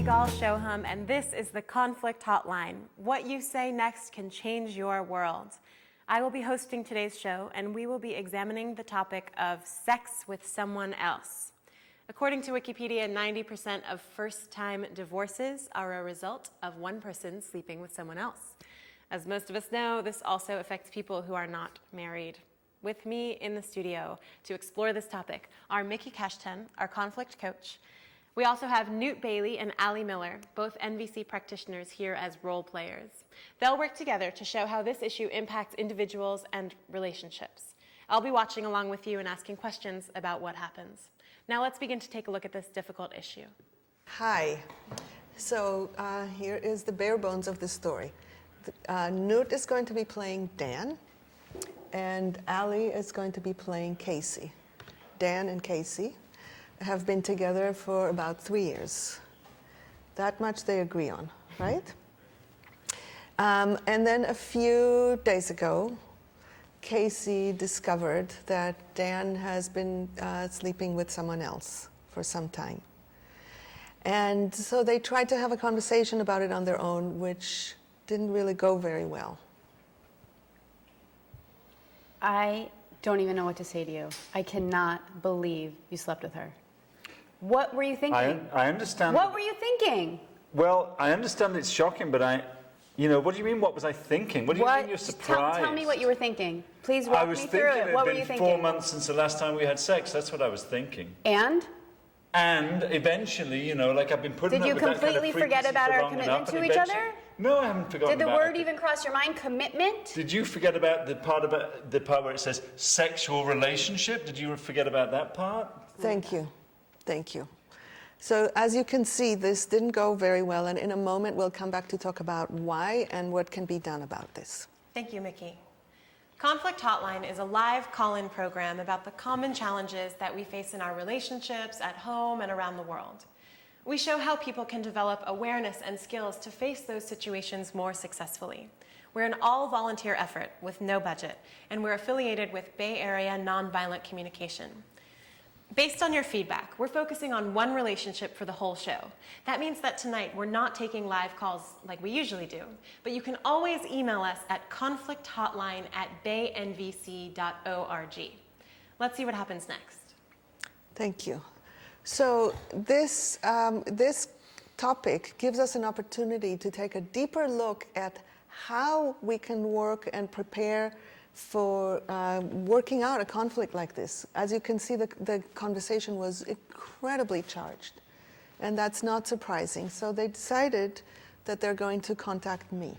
Sigal Shoham, and this is the Conflict Hotline. What you say next can change your world. I will be hosting today's show, and we will be examining the topic of sex with someone else. According to Wikipedia, 90% of first-time divorces are a result of one person sleeping with someone else. As most of us know, this also affects people who are not married. With me in the studio to explore this topic are Miki, our conflict coach. We also have Newt Bailey and Ali Miller, both NVC practitioners here as role players. They'll work together to show how this issue impacts individuals and relationships. I'll be watching along with you and asking questions about what happens. Now let's begin to take a look at this difficult issue. Hi. So here is the bare bones of the story. Newt is going to be playing Dan, and Ali is going to be playing Casey. Dan and Casey have been together for about 3 years. That much they agree on, right? And then a few days ago, Casey discovered that Dan has been sleeping with someone else for some time. And so they tried to have a conversation about it on their own, which didn't really go very well. I don't even know what to say to you. I cannot believe you slept with her. What were you thinking? I understand. What were you thinking? Well, I understand it's shocking, but what do you mean, what was I thinking? What do you mean you're surprised? Tell me what you were thinking. Please walk me through it. What were you thinking? It had been 4 months since the last time we had sex. That's what I was thinking. And eventually, like I've been putting Did up you with that kind of completely forget about our long commitment enough, to each other? No, I haven't forgotten Did the about word it. even cross your mind? Commitment? Did you forget about the part where it says sexual relationship? Did you forget about that part? Thank you. Thank you. So as you can see, this didn't go very well, and in a moment we'll come back to talk about why and what can be done about this. Thank you, Miki. Conflict Hotline is a live call-in program about the common challenges that we face in our relationships, at home, and around the world. We show how people can develop awareness and skills to face those situations more successfully. We're an all-volunteer effort with no budget, and we're affiliated with Bay Area Nonviolent Communication. Based on your feedback, we're focusing on one relationship for the whole show. That means that tonight we're not taking live calls like we usually do, but you can always email us at conflicthotline@baynvc.org. Let's see what happens next. Thank you. So this topic gives us an opportunity to take a deeper look at how we can work and prepare for working out a conflict like this. As you can see, the conversation was incredibly charged, and that's not surprising. So they decided that they're going to contact me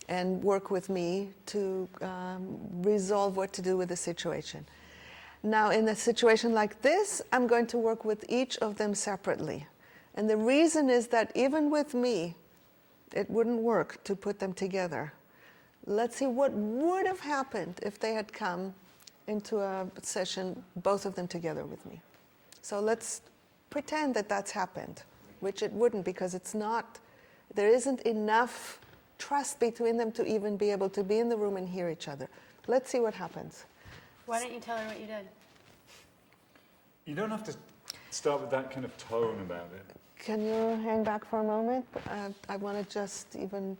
and work with me to resolve what to do with the situation. Now, in a situation like this, I'm going to work with each of them separately. And the reason is that even with me, it wouldn't work to put them together. Let's see what would have happened if they had come into a session, both of them together with me. So let's pretend that that's happened, which it wouldn't, because there isn't enough trust between them to even be able to be in the room and hear each other. Let's see what happens. Why don't you tell her what you did? You don't have to start with that kind of tone about it. Can you hang back for a moment? I want to just even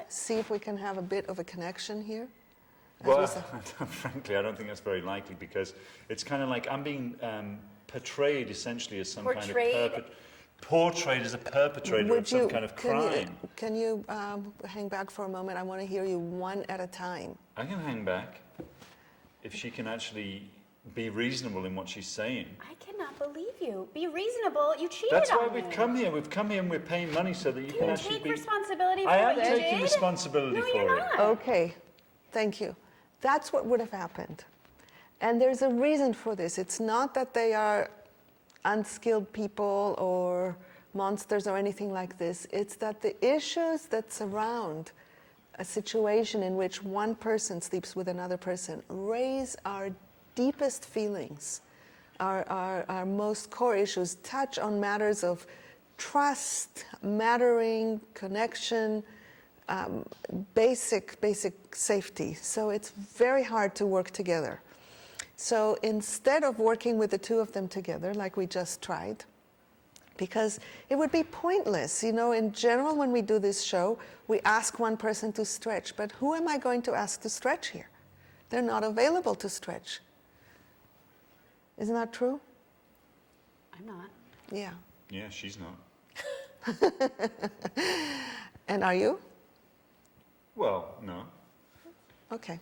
see if we can have a bit of a connection here. Well, frankly, I don't think that's very likely, because it's kind of like I'm being portrayed essentially as some kind of portrayed as a perpetrator of some kind of crime. Can you hang back for a moment? I want to hear you one at a time. I can hang back if she can actually be reasonable in what she's saying. I cannot believe you. Be reasonable. You cheated That's why on me. we've come here. We've come here and we're paying money so that you can actually take responsibility for what you did? I am taking responsibility for you're it. not. Okay, thank you. That's what would have happened. And there's a reason for this. It's not that they are unskilled people or monsters or anything like this. It's that the issues that surround a situation in which one person sleeps with another person raise our deepest feelings, our most core issues, touch on matters of trust, mattering, connection, basic safety. So it's very hard to work together. So instead of working with the two of them together, like we just tried, because it would be pointless. In general, when we do this show, we ask one person to stretch, but who am I going to ask to stretch here? They're not available to stretch. Isn't that true? I'm not. Yeah. Yeah, she's not. And are you? Well, no. Okay.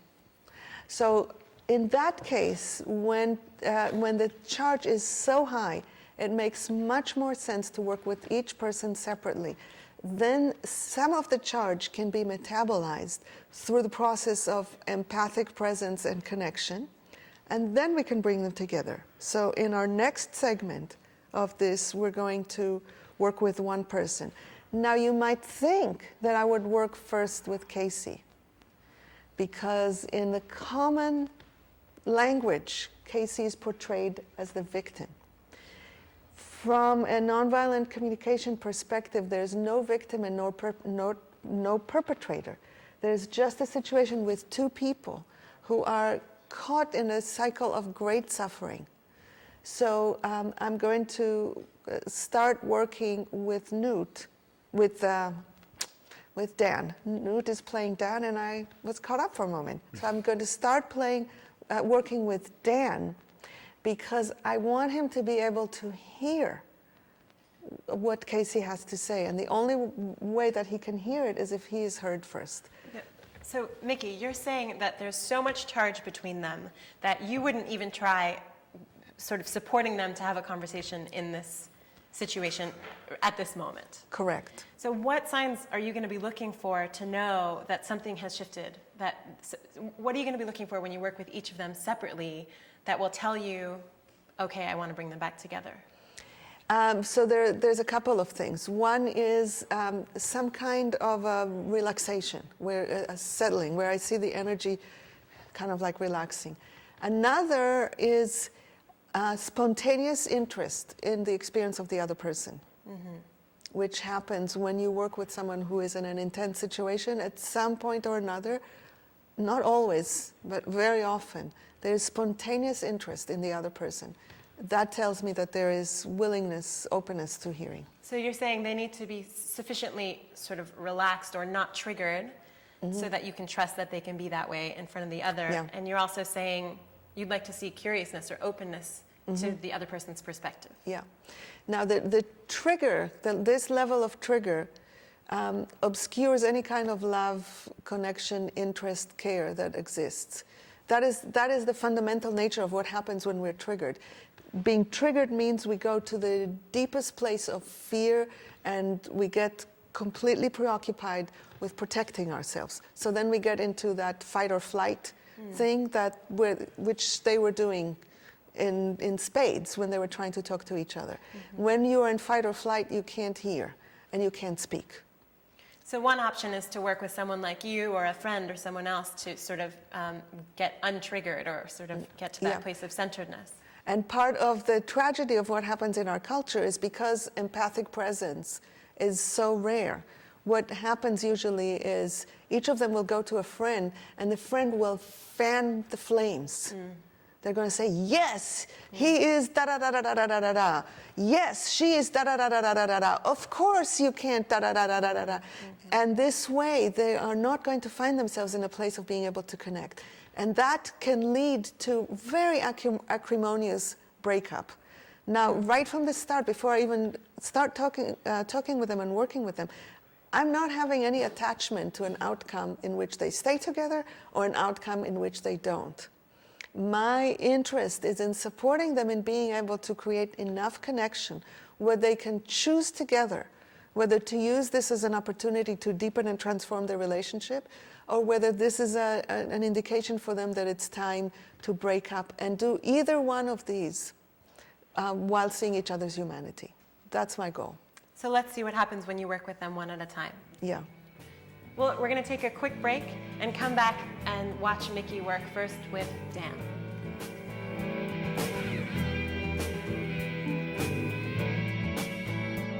So in that case, when the charge is so high, it makes much more sense to work with each person separately. Then some of the charge can be metabolized through the process of empathic presence and connection, and then we can bring them together. So in our next segment of this, we're going to work with one person. Now you might think that I would work first with Casey, because in the common language, Casey is portrayed as the victim. From a nonviolent communication perspective, there's no victim and no perpetrator. There's just a situation with two people who are caught in a cycle of great suffering. So I'm going to start working with Newt, with Dan. Newt is playing Dan, and I was caught up for a moment. So I'm going to start working with Dan, because I want him to be able to hear what Casey has to say. And the only way that he can hear it is if he is heard first. So, Miki, you're saying that there's so much charge between them that you wouldn't even try sort of supporting them to have a conversation in this situation at this moment. Correct. So what signs are you going to be looking for to know that something has shifted? What are you going to be looking for when you work with each of them separately that will tell you, okay, I want to bring them back together? So there's a couple of things. One is some kind of a relaxation, a settling, where I see the energy kind of like relaxing. Another is spontaneous interest in the experience of the other person, which happens when you work with someone who is in an intense situation. At some point or another, not always, but very often, there's spontaneous interest in the other person. That tells me that there is willingness, openness to hearing. So you're saying they need to be sufficiently sort of relaxed or not triggered so that you can trust that they can be that way in front of the other. Yeah. And you're also saying you'd like to see curiousness or openness to the other person's perspective. Yeah. Now the trigger, this level of trigger obscures any kind of love, connection, interest, care that exists. That is the fundamental nature of what happens when we're triggered. Being triggered means we go to the deepest place of fear and we get completely preoccupied with protecting ourselves. So then we get into that fight or flight thing which they were doing in spades when they were trying to talk to each other. When you are in fight or flight, you can't hear and you can't speak. So one option is to work with someone like you or a friend or someone else to sort of get untriggered or sort of get to that place of centeredness. And part of the tragedy of what happens in our culture is because empathic presence is so rare. What happens usually is each of them will go to a friend and the friend will fan the flames. They're going to say, yes, he is da-da-da-da-da-da-da-da. Yes, she is da-da-da-da-da-da-da. Of course you can't da-da-da-da-da-da-da. And this way, they are not going to find themselves in a place of being able to connect. And that can lead to very acrimonious breakup. Now, right from the start, before I even start talking with them and working with them, I'm not having any attachment to an outcome in which they stay together or an outcome in which they don't. My interest is in supporting them in being able to create enough connection where they can choose together whether to use this as an opportunity to deepen and transform their relationship, or whether this is an indication for them that it's time to break up and do either one of these while seeing each other's humanity. That's my goal. So let's see what happens when you work with them one at a time. Yeah. Well, we're going to take a quick break and come back and watch Miki work first with Dan.